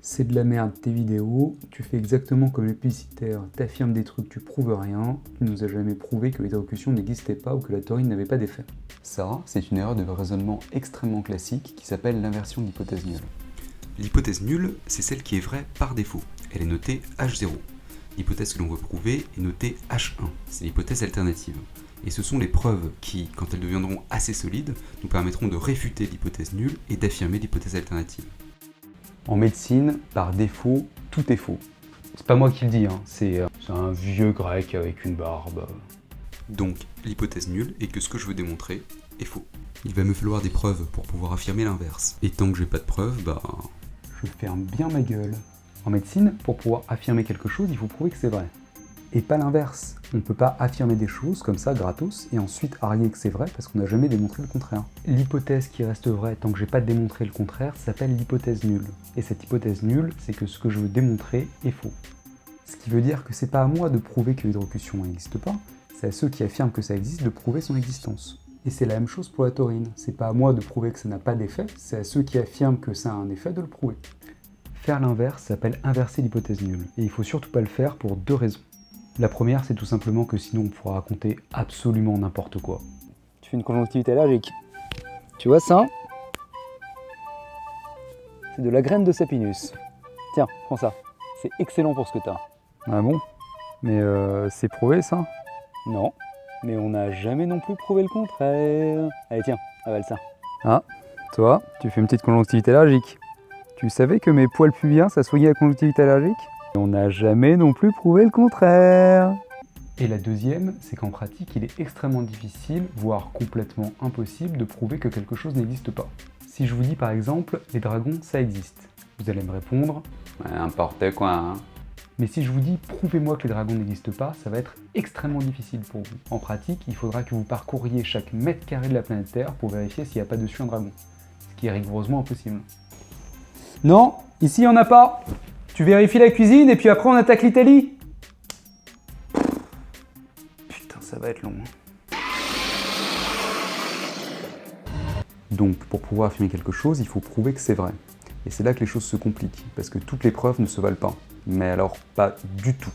C'est de la merde tes vidéos, tu fais exactement comme les publicitaires, t'affirmes des trucs, tu prouves rien, tu nous as jamais prouvé que l'hydrocution n'existait pas ou que la taurine n'avait pas d'effet. Ça, c'est une erreur de raisonnement extrêmement classique qui s'appelle l'inversion d'hypothèse nulle. L'hypothèse nulle, c'est celle qui est vraie par défaut. Elle est notée H0. L'hypothèse que l'on veut prouver est notée H1. C'est l'hypothèse alternative. Et ce sont les preuves qui, quand elles deviendront assez solides, nous permettront de réfuter l'hypothèse nulle et d'affirmer l'hypothèse alternative. En médecine, par défaut, tout est faux. C'est pas moi qui le dis, hein. C'est un vieux grec avec une barbe. Donc, l'hypothèse nulle est que ce que je veux démontrer est faux. Il va me falloir des preuves pour pouvoir affirmer l'inverse. Et tant que j'ai pas de preuves, Je ferme bien ma gueule. En médecine, pour pouvoir affirmer quelque chose, il faut prouver que c'est vrai. Et pas l'inverse. On ne peut pas affirmer des choses comme ça, gratos, et ensuite arguer que c'est vrai parce qu'on n'a jamais démontré le contraire. L'hypothèse qui reste vraie tant que j'ai pas démontré le contraire s'appelle l'hypothèse nulle. Et cette hypothèse nulle, c'est que ce que je veux démontrer est faux. Ce qui veut dire que c'est pas à moi de prouver que l'hydrocution n'existe pas, c'est à ceux qui affirment que ça existe de prouver son existence. Et c'est la même chose pour la taurine. C'est pas à moi de prouver que ça n'a pas d'effet, c'est à ceux qui affirment que ça a un effet de le prouver. Faire l'inverse s'appelle inverser l'hypothèse nulle. Et il faut surtout pas le faire pour deux raisons. La première, c'est tout simplement que sinon on pourra raconter absolument n'importe quoi. Tu fais une conjonctivite allergique. Tu vois ça? C'est de la graine de sapinus. Tiens, prends ça. C'est excellent pour ce que t'as. Ah bon? Mais c'est prouvé ça? Non, mais on n'a jamais non plus prouvé le contraire. Allez tiens, avale ça. Ah, toi, tu fais une petite conjonctivite allergique. Tu savais que mes poils pubiens, ça soignait la conjonctivite allergique? On n'a jamais non plus prouvé le contraire. Et la deuxième, c'est qu'en pratique, il est extrêmement difficile, voire complètement impossible, de prouver que quelque chose n'existe pas. Si je vous dis par exemple, les dragons, ça existe, vous allez me répondre « n'importe quoi, hein ». Mais si je vous dis « prouvez-moi que les dragons n'existent pas », ça va être extrêmement difficile pour vous. En pratique, il faudra que vous parcouriez chaque mètre carré de la planète Terre pour vérifier s'il n'y a pas dessus un dragon. Ce qui est rigoureusement impossible. Non, ici il n'y en a pas. Tu vérifies la cuisine et puis après on attaque l'Italie. Putain, ça va être long. Donc, pour pouvoir affirmer quelque chose, il faut prouver que c'est vrai. Et c'est là que les choses se compliquent, parce que toutes les preuves ne se valent pas. Mais alors, pas du tout.